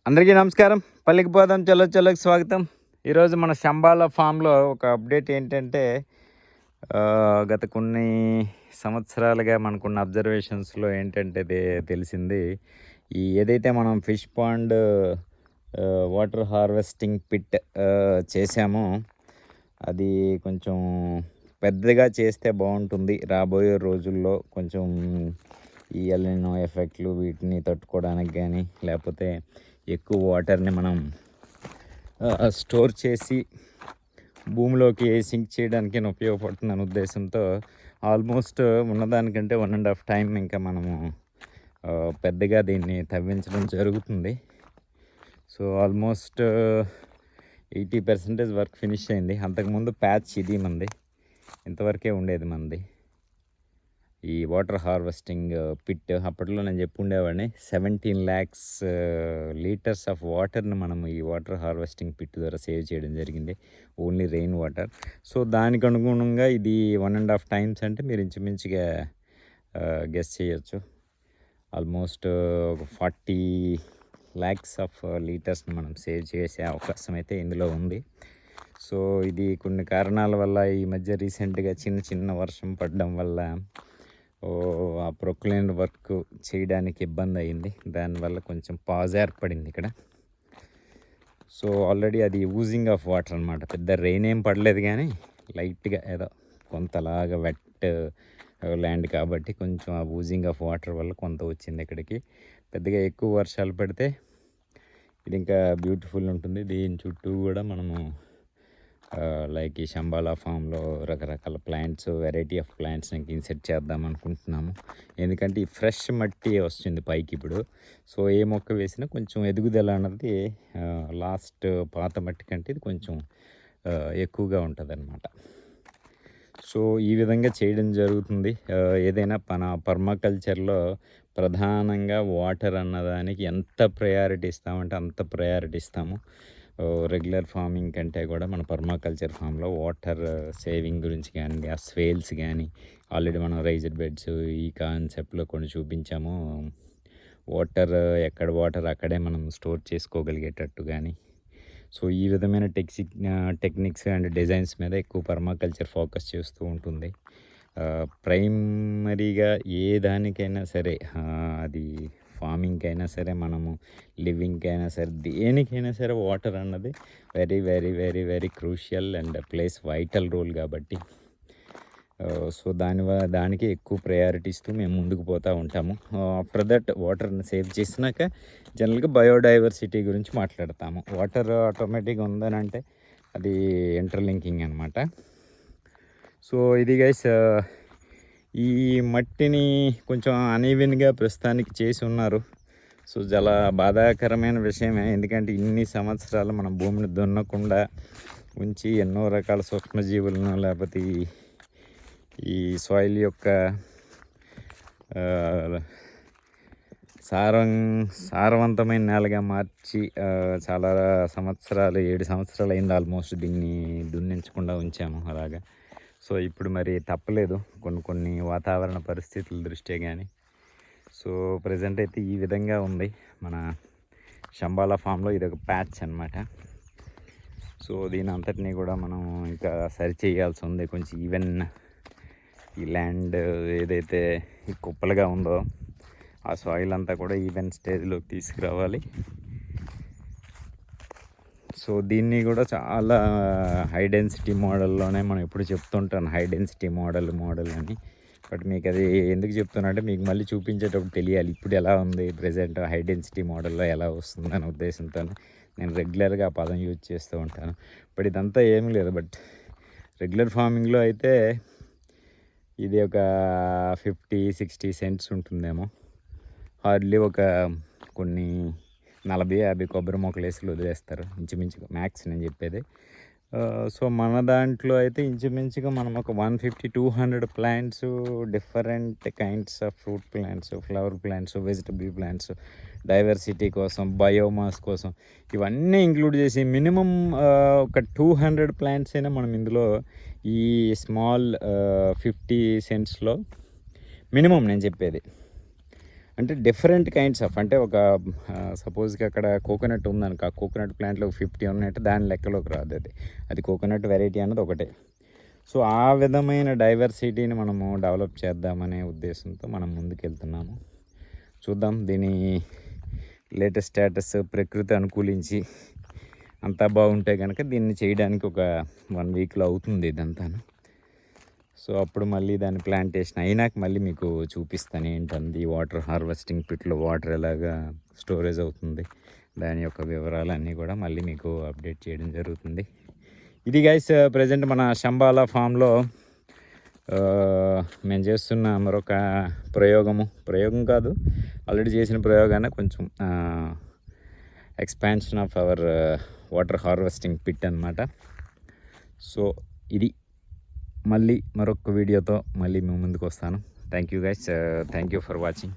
అందరికీ నమస్కారం. పల్లికి పోదాం చలో చలోకి స్వాగతం. ఈరోజు మన శంబాల ఫామ్లో ఒక అప్డేట్ ఏంటంటే గత కొన్ని సంవత్సరాలుగా మనకున్న అబ్జర్వేషన్స్లో ఏంటంటే తెలిసింది, ఈ ఏదైతే మనం fish pond water harvesting pit చేసామో అది కొంచెం పెద్దగా చేస్తే బాగుంటుంది. రాబోయే రోజుల్లో కొంచెం ఈ ఎల్నినో ఎఫెక్ట్లు వీటిని తట్టుకోవడానికి కానీ, లేకపోతే ఎక్కువ వాటర్ని మనం స్టోర్ చేసి భూమిలోకి సింక్ చేయడానికి ఉపయోగపడుతుందనే ఉద్దేశంతో ఆల్మోస్ట్ ఉన్నదానికంటే 1.5 టైం ఇంకా మనము పెద్దగా దీన్ని తవ్వించడం జరుగుతుంది. సో ఆల్మోస్ట్ 80% వర్క్ ఫినిష్ అయింది. అంతకుముందు ప్యాచ్ ఇది మంది, ఇంతవరకే ఉండేది మంది ఈ వాటర్ హార్వెస్టింగ్ పిట్. అప్పట్లో నేను చెప్పుండేవాడిని 17 lakhs లీటర్స్ ఆఫ్ వాటర్ని మనం ఈ వాటర్ హార్వెస్టింగ్ పిట్ ద్వారా సేవ్ చేయడం జరిగింది, ఓన్లీ రెయిన్ వాటర్. సో దానికి అనుగుణంగా ఇది 1.5 టైమ్స్ అంటే మీరు ఇంచుమించుగా గెస్ చేయొచ్చు. ఆల్మోస్ట్ 40 lakhs ఆఫ్ లీటర్స్ని మనం సేవ్ చేసే అవకాశం అయితే ఇందులో ఉంది. సో ఇది కొన్ని కారణాల వల్ల ఈ మధ్య రీసెంట్గా చిన్న వర్షం పడడం వల్ల ఆ ప్రొక్లైన్ వర్క్ చేయడానికి ఇబ్బంది అయింది. దానివల్ల కొంచెం పాజ్ ఏర్పడింది ఇక్కడ. సో ఆల్రెడీ అది ఊజింగ్ ఆఫ్ వాటర్ అనమాట. పెద్ద రెయిన్ ఏం పడలేదు, కానీ లైట్గా ఏదో కొంతలాగా వెట్ ల్యాండ్ కాబట్టి కొంచెం ఆ ఊజింగ్ ఆఫ్ వాటర్ వల్ల కొంత వచ్చింది ఇక్కడికి. పెద్దగా ఎక్కువ వర్షాలు పడితే ఇది ఇంకా బ్యూటిఫుల్ ఉంటుంది. దీని చుట్టూ కూడా మనము లైక్ ఈ శంబాలా ఫామ్లో రకరకాల ప్లాంట్స్, వెరైటీ ఆఫ్ ప్లాంట్స్ నాకు ఇన్సెట్ చేద్దాం అనుకుంటున్నాము. ఎందుకంటే ఈ ఫ్రెష్ మట్టి వస్తుంది పైకి ఇప్పుడు. సో ఏ మొక్క వేసినా కొంచెం ఎదుగుదల అన్నది లాస్ట్ పాత మట్టి కంటే ఇది కొంచెం ఎక్కువగా ఉంటుంది అన్నమాట. సో ఈ విధంగా చేయడం జరుగుతుంది. ఏదైనా పర్మాకల్చర్లో ప్రధానంగా వాటర్ అన్నదానికి ఎంత ప్రయారిటీ ఇస్తామంటే అంత ప్రయారిటీ ఇస్తాము. రెగ్యులర్ ఫార్మింగ్ కంటే కూడా మన పర్మాకల్చర్ ఫామ్లో వాటర్ సేవింగ్ గురించి కానీ, ఆ స్వేల్స్ కానీ ఆల్రెడీ మనం రైజ్డ్ బెడ్స్ ఈ కాన్సెప్ట్లో కొన్ని చూపించాము. వాటర్ ఎక్కడ వాటర్ అక్కడే మనం స్టోర్ చేసుకోగలిగేటట్టు కానీ. సో ఈ విధమైన టెక్నిక్స్ అండ్ డిజైన్స్ మీద ఎక్కువ పర్మాకల్చర్ ఫోకస్ చేస్తూ ఉంటుంది. ప్రైమరీగా ఏ దానికైనా సరే, అది ఫార్మింగ్కి అయినా సరే, మనము లివింగ్కి అయినా సరే, దేనికైనా సరే వాటర్ అన్నది very very very very crucial and plays vital role కాబట్టి సో దానికి ఎక్కువ ప్రయారిటీ ఇస్తూ మేము ముందుకు పోతూ ఉంటాము. ఆఫ్టర్ దట్ వాటర్ని సేవ్ చేసినాక జనరల్గా బయోడైవర్సిటీ గురించి మాట్లాడతాము. వాటర్ ఆటోమేటిక్గా ఉందని అంటే అది ఇంటర్లింకింగ్ అనమాట. సో ఇది గైస్, ఈ మట్టిని కొంచెం అనీవెన్గా ప్రస్తుతానికి చేసి ఉన్నారు. సో చాలా బాధాకరమైన విషయమే. ఎందుకంటే ఇన్ని సంవత్సరాలు మనం భూమిని దున్నకుండా ఉంచి ఎన్నో రకాల సూక్ష్మజీవులను, లేకపోతే ఈ సాయిల్ యొక్క సారవంతమైన నేలగా మార్చి చాలా సంవత్సరాలు, 7 సంవత్సరాలు అయింది ఆల్మోస్ట్ దీన్ని దున్నించకుండా ఉంచాము అలాగా. సో ఇప్పుడు మరి తప్పలేదు, కొన్ని వాతావరణ పరిస్థితుల దృష్ట్యా కానీ. సో ప్రజెంట్ అయితే ఈ విధంగా ఉంది మన శంబాలా ఫామ్లో. ఇది ఒక ప్యాచ్ అనమాట. సో దీని అంతటినీ కూడా మనం ఇంకా సరి చేయాల్సి ఉంది. కొంచెం ఈవెన్ ఈ ల్యాండ్ ఏదైతే ఈ కుప్పలుగా ఉందో ఆ సాయిల్ అంతా కూడా ఈవెన్ స్టేజ్లోకి తీసుకురావాలి. సో దీన్ని కూడా చాలా హై డెన్సిటీ మోడల్లోనే మనం ఎప్పుడు చెప్తుంటాను, హై డెన్సిటీ మోడల్ అని. బట్ మీకు అది ఎందుకు చెప్తున్నా అంటే మీకు మళ్ళీ చూపించేటప్పుడు తెలియాలి ఇప్పుడు ఎలా ఉంది ప్రజెంట్ హై డెన్సిటీ మోడల్లో ఎలా వస్తుందనే ఉద్దేశంతో నేను రెగ్యులర్గా ఆ పదం యూజ్ చేస్తూ ఉంటాను. బట్ ఇదంతా ఏమీ లేదు. బట్ రెగ్యులర్ ఫార్మింగ్లో అయితే ఇది ఒక 50-60 సెంట్స్ ఉంటుందేమో. హార్డ్లీ ఒక కొన్ని 40-50 కొబ్బరి మొక్కలు వేసి వదిలేస్తారు ఇంచుమించుగా, మ్యాక్స్ నేను చెప్పేది. సో మన దాంట్లో అయితే ఇంచుమించుగా మనం ఒక 150-200 plants, different kinds of fruit plants, flower plants, vegetable plants, diversity కోసం, బయోమాస్ కోసం ఇవన్నీ ఇంక్లూడ్ చేసి మినిమం ఒక 200 ప్లాంట్స్ అయినా మనం ఇందులో ఈ స్మాల్ 50 సెంట్స్లో మినిమం నేను చెప్పేది అంటే డిఫరెంట్ కైండ్స్ ఆఫ్, అంటే ఒక సపోజ్కి అక్కడ కోకోనట్ ఉందనుకో, ఆ కోకోనట్ ప్లాంట్లో 50 ఉన్నట్టు దాని లెక్కలోకి రాదు. అది కోకోనట్ వెరైటీ అన్నది ఒకటే. సో ఆ విధమైన డైవర్సిటీని మనము డెవలప్ చేద్దామనే ఉద్దేశంతో మనం ముందుకెళ్తున్నాము. చూద్దాం దీని లేటెస్ట్ స్టేటస్. ప్రకృతి అనుకూలించి అంతా బాగుంటే కనుక దీన్ని చేయడానికి ఒక 1 వీక్లో అవుతుంది ఇదంతాను. సో అప్పుడు మళ్ళీ దాని ప్లాంటేషన్ అయినాక మళ్ళీ మీకు చూపిస్తాను ఏంటంది వాటర్ హార్వెస్టింగ్ పిట్లో వాటర్ ఎలాగా స్టోరేజ్ అవుతుంది, దాని యొక్క వివరాలన్నీ కూడా మళ్ళీ మీకు అప్డేట్ చేయడం జరుగుతుంది. ఇది గైస్ ప్రజెంట్ మన శంబాలా ఫామ్లో మేము చేస్తున్న మరొక ప్రయోగం కాదు, ఆల్రెడీ చేసిన ప్రయోగాన్ని కొంచెం expansion of our water harvesting pit అన్నమాట. సో ఇది మళ్ళీ మరొక వీడియోతో మళ్ళీ మేము ముందుకు వస్తాను. Thank you guys, thank you for watching.